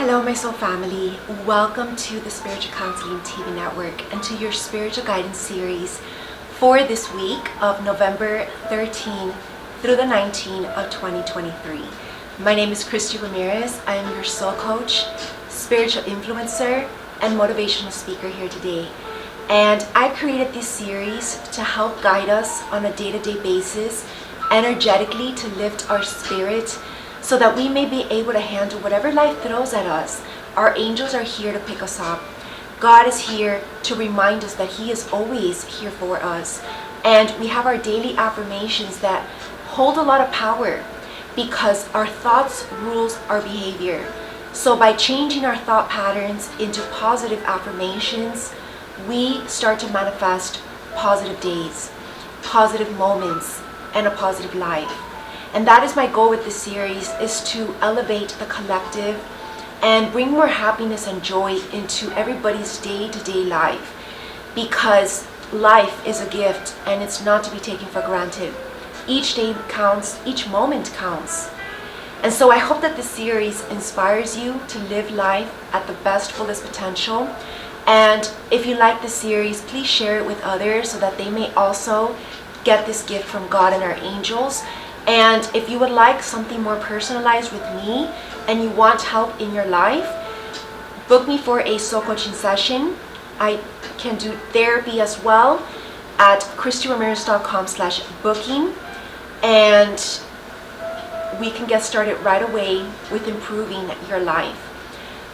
Hello, my soul family. Welcome to the Spiritual Counseling TV Network and to your spiritual guidance series for this week of November 13th through the 19th of 2023. My name is Christie Ramirez. I am your soul coach, spiritual influencer, and motivational speaker here today. And I created this series to help guide us on a day-to-day basis, energetically to lift our spirit, so that we may be able to handle whatever life throws at us. Our angels are here to pick us up. God is here to remind us that He is always here for us. And we have our daily affirmations that hold a lot of power because our thoughts rules our behavior. So by changing our thought patterns into positive affirmations, we start to manifest positive days, positive moments, and a positive life. And that is my goal with this series, is to elevate the collective and bring more happiness and joy into everybody's day-to-day life, because life is a gift and it's not to be taken for granted. Each day counts, each moment counts. And so I hope that this series inspires you to live life at the best, fullest potential. And if you like this series, please share it with others so that they may also get this gift from God and our angels. And if you would like something more personalized with me and you want help in your life, book me for a soul coaching session. I can do therapy as well at christieramirez.com/booking, and we can get started right away with improving your life.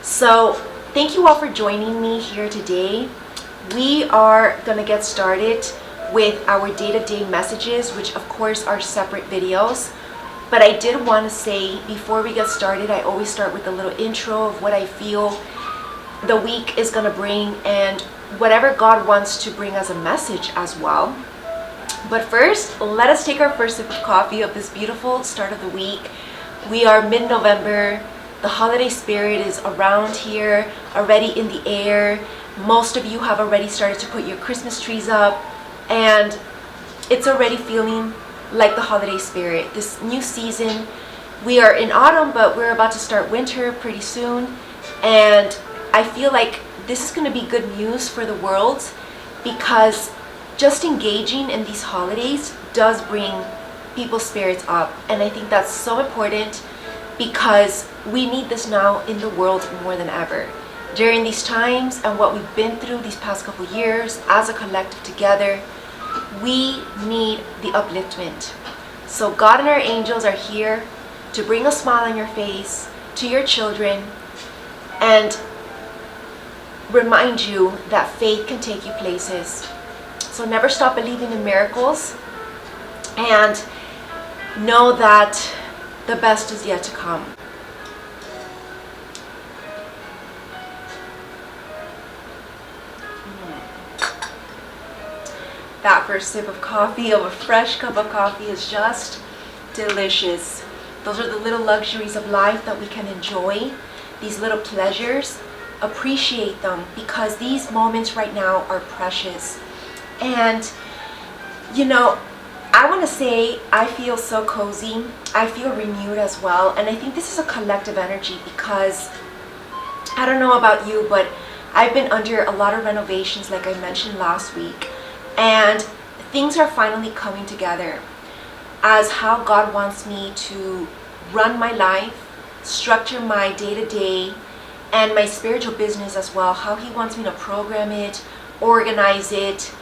So thank you all for joining me here today. We are gonna get started with our day-to-day messages, which of course are separate videos. But I did want to say, before we get started, I always start with a little intro of what I feel the week is going to bring and whatever God wants to bring as a message as well. But first, let us take our first sip of coffee of this beautiful start of the week. We are mid-November. The holiday spirit is around here, already in the air. Most of you have already started to put your Christmas trees up, and it's already feeling like the holiday spirit. This new season, we are in autumn, but we're about to start winter pretty soon. And I feel like this is going to be good news for the world, because just engaging in these holidays does bring people's spirits up. And I think that's so important, because we need this now in the world more than ever. During these times and what we've been through these past couple years as a collective together, we need the upliftment. So God and our angels are here to bring a smile on your face, to your children, and remind you that faith can take you places. So never stop believing in miracles, and know that the best is yet to come. That first sip of coffee, of a fresh cup of coffee, is just delicious. Those are the little luxuries of life that we can enjoy, these little pleasures. Appreciate them, because these moments right now are precious. And you know, I want to say I feel so cozy. I feel renewed as well. And I think this is a collective energy, because I don't know about you, but I've been under a lot of renovations, like I mentioned last week. And things are finally coming together as how God wants me to run my life, structure my day-to-day, and my spiritual business as well. How He wants me to program it, organize it,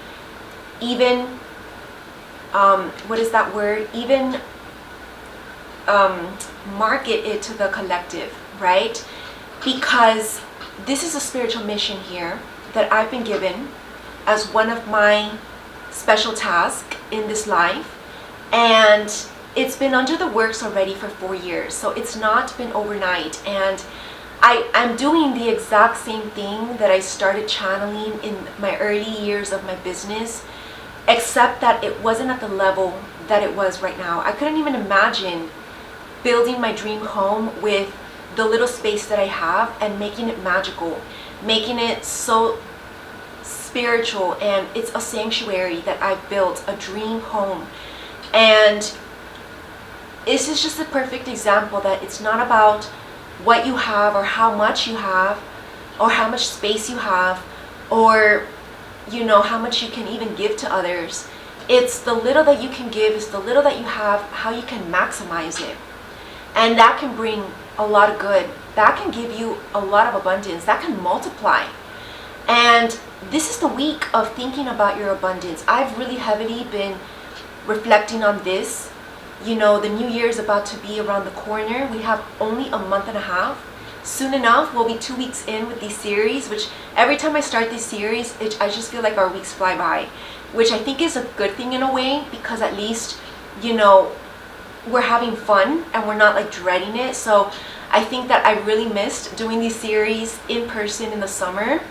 even, what is that word? Even market it to the collective, right? Because this is a spiritual mission here that I've been given as one of my special tasks in this life, and it's been under the works already for 4 years, so it's not been overnight. And I'm doing the exact same thing that I started channeling in my early years of my business, except that it wasn't at the level that it was right now. I couldn't even imagine building my dream home with the little space that I have and making it magical, making it so spiritual, and it's a sanctuary that I've built, a dream home. And this is just a perfect example that it's not about what you have or how much you have or how much space you have or how much you can even give to others. It's the little that you can give, it's the little that you have, how you can maximize it. And that can bring a lot of good. That can give you a lot of abundance. That can multiply. And this is the week of thinking about your abundance. I've really heavily been reflecting on this. The new year is about to be around the corner. We have only a month and a half. Soon enough, we'll be 2 weeks in with these series, which every time I start this series, I just feel like our weeks fly by, which I think is a good thing in a way, because at least, we're having fun and we're not like dreading it. So I think that I really missed doing these series in person in the summer.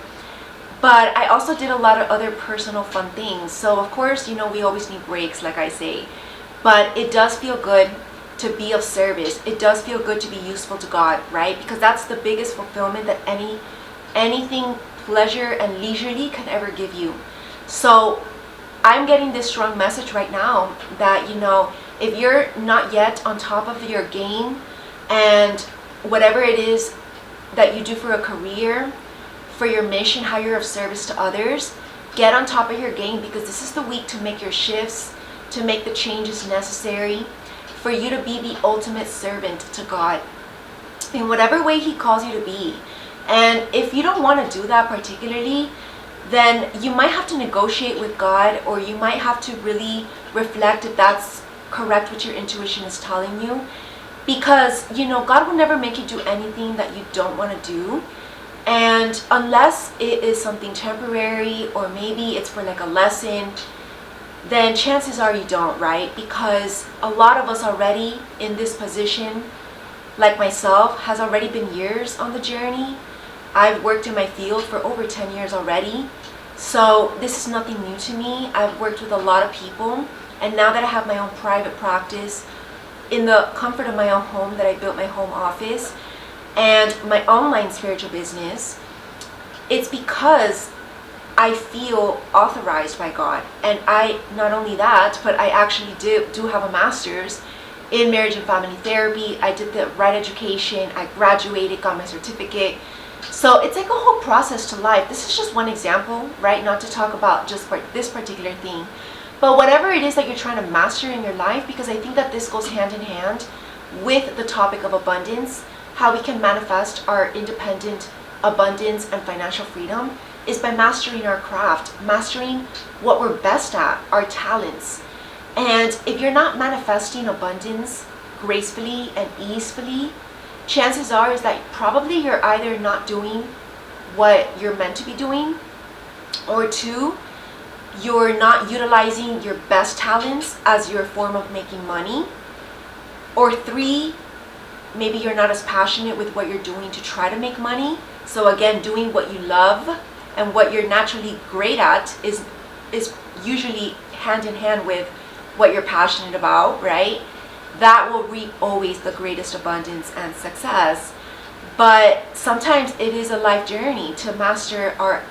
But I also did a lot of other personal fun things. So of course, we always need breaks, like I say. But it does feel good to be of service. It does feel good to be useful to God, right? Because that's the biggest fulfillment that anything pleasure and leisurely can ever give you. So I'm getting this strong message right now that, if you're not yet on top of your game and whatever it is that you do for a career, for your mission, how you're of service to others, get on top of your game, because this is the week to make your shifts, to make the changes necessary for you to be the ultimate servant to God in whatever way He calls you to be. And if you don't want to do that particularly, then you might have to negotiate with God, or you might have to really reflect if that's correct what your intuition is telling you. Because, God will never make you do anything that you don't want to do. And unless it is something temporary, or maybe it's for like a lesson, then chances are you don't, right? Because a lot of us already in this position, like myself, has already been years on the journey. I've worked in my field for over 10 years already. So this is nothing new to me. I've worked with a lot of people. And now that I have my own private practice, in the comfort of my own home that I built my home office, and my online spiritual business, it's because I feel authorized by God. And I, not only that, but I actually do have a master's in marriage and family therapy. I did the right education. I graduated, got my certificate. So it's like a whole process to life. This is just one example, right? Not to talk about just this particular thing. But whatever it is that you're trying to master in your life, because I think that this goes hand in hand with the topic of abundance, how we can manifest our independent abundance and financial freedom, is by mastering our craft, mastering what we're best at, our talents. And if you're not manifesting abundance gracefully and easefully, chances are is that probably you're either not doing what you're meant to be doing, or two, you're not utilizing your best talents as your form of making money, or three, maybe you're not as passionate with what you're doing to try to make money. So again, doing what you love and what you're naturally great at is usually hand in hand with what you're passionate about, right? That will reap always the greatest abundance and success. But sometimes it is a life journey to master our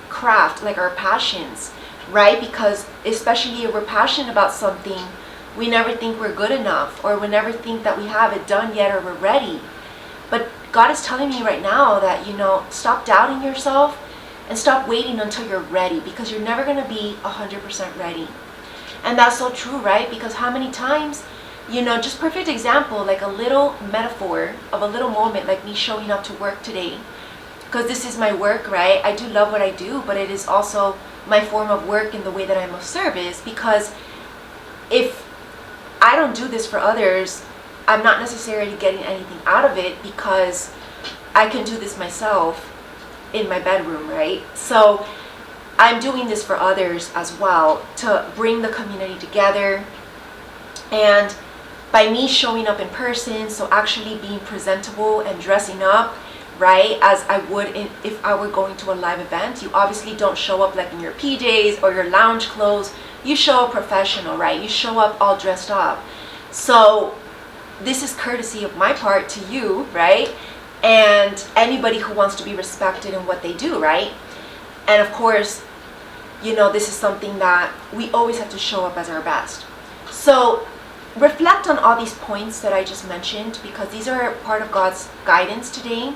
craft, like our passions, right? Because especially if we're passionate about something, we never think we're good enough, or we never think that we have it done yet, or we're ready. But God is telling me right now that, stop doubting yourself and stop waiting until you're ready, because you're never going to be 100% ready. And that's so true, right? Because how many times, just perfect example, like a little metaphor of a little moment, like me showing up to work today, because this is my work, right? I do love what I do, but it is also my form of work in the way that I'm of service. Because if I don't do this for others, I'm not necessarily getting anything out of it, because I can do this myself in my bedroom, right? So I'm doing this for others as well, to bring the community together. And by me showing up in person, so actually being presentable and dressing up, right, as I would if I were going to a live event. You obviously don't show up like in your PJs or your lounge clothes. You show up professional, right? You show up all dressed up. So this is courtesy of my part to you, right? And anybody who wants to be respected in what they do, right? And of course, this is something that we always have to show up as our best. So reflect on all these points that I just mentioned, because these are part of God's guidance today,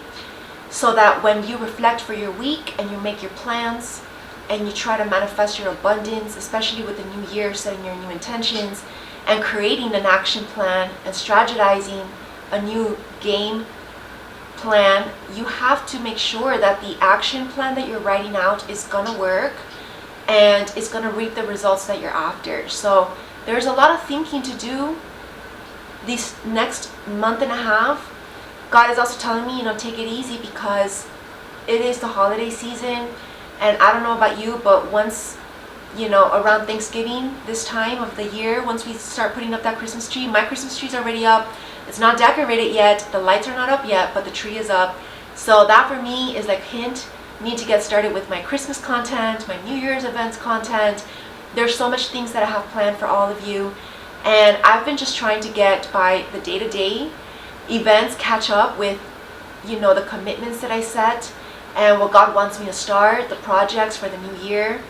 so that when you reflect for your week and you make your plans and you try to manifest your abundance, especially with the new year, setting your new intentions and creating an action plan and strategizing a new game plan, you have to make sure that the action plan that you're writing out is gonna work and it's gonna reap the results that you're after. So there's a lot of thinking to do this next month and a half. God is also telling me, take it easy, because it is the holiday season. And I don't know about you, but once, around Thanksgiving, this time of the year, once we start putting up that Christmas tree, my Christmas tree's already up. It's not decorated yet. The lights are not up yet, but the tree is up. So that for me is like hint, need to get started with my Christmas content, my New Year's events content. There's so much things that I have planned for all of you. And I've been just trying to get by the day-to-day events, catch up with, the commitments that I set and what God wants me to start, the projects for the new year.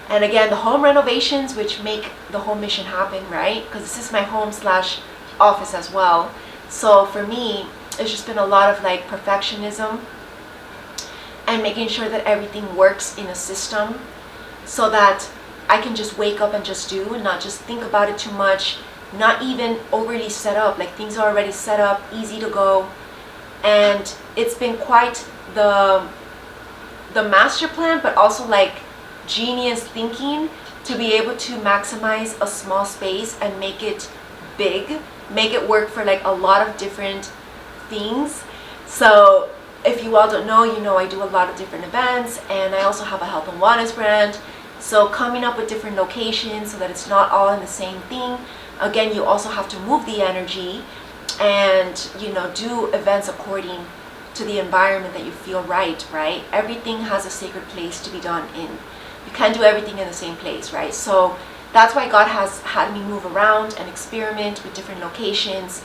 And again, the home renovations, which make the home mission happen, right? Because this is my home/office as well. So for me, it's just been a lot of like perfectionism and making sure that everything works in a system so that I can just wake up and just do and not just think about it too much, not even overly set up, like things are already set up, easy to go. And it's been quite the master plan, but also like genius thinking to be able to maximize a small space and make it big, make it work for like a lot of different things. So if you all don't know, I do a lot of different events, and I also have a health and wellness brand. So coming up with different locations so that it's not all in the same thing. Again, you also have to move the energy and, do events according to the environment that you feel right? Everything has a sacred place to be done in. You can't do everything in the same place, right? So that's why God has had me move around and experiment with different locations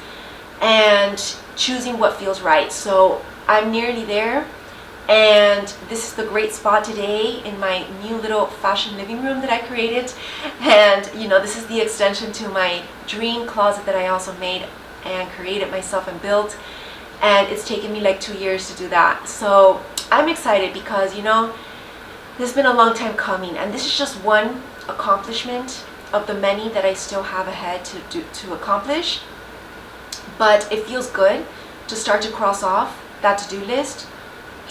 and choosing what feels right. So I'm nearly there. And this is the great spot today in my new little fashion living room that I created. And this is the extension to my dream closet that I also made and created myself and built. And it's taken me like 2 years to do that. So I'm excited because, this has been a long time coming. And this is just one accomplishment of the many that I still have ahead to accomplish. But it feels good to start to cross off that to-do list,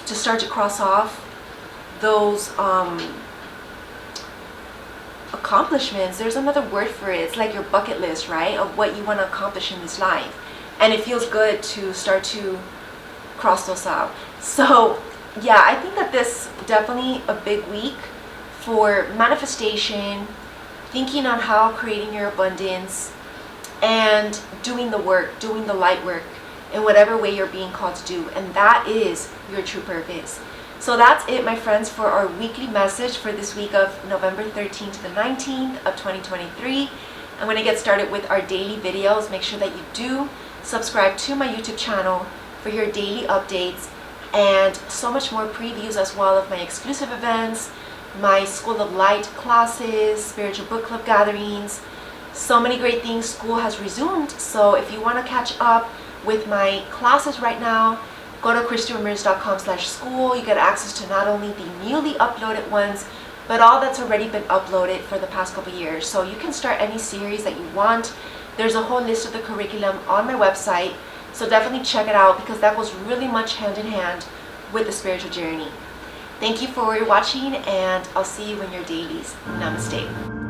to start to cross off those accomplishments. There's another word for it. It's like your bucket list, right? Of what you want to accomplish in this life. And it feels good to start to cross those out. So yeah, I think that this definitely a big week for manifestation, thinking on how creating your abundance, and doing the work, doing the light work in whatever way you're being called to do. And that is your true purpose. So that's it, my friends, for our weekly message for this week of November 13th to the 19th of 2023. I'm going to get started with our daily videos. Make sure that you do subscribe to my YouTube channel for your daily updates and so much more previews as well of my exclusive events, my School of Light classes, spiritual book club gatherings. So many great things. School has resumed. So if you want to catch up with my classes right now, go to ChristieRamirez.com/school. You get access to not only the newly uploaded ones, but all that's already been uploaded for the past couple years. So you can start any series that you want. There's a whole list of the curriculum on my website. So definitely check it out, because that goes really much hand in hand with the spiritual journey. Thank you for watching, and I'll see you in your dailies. Namaste.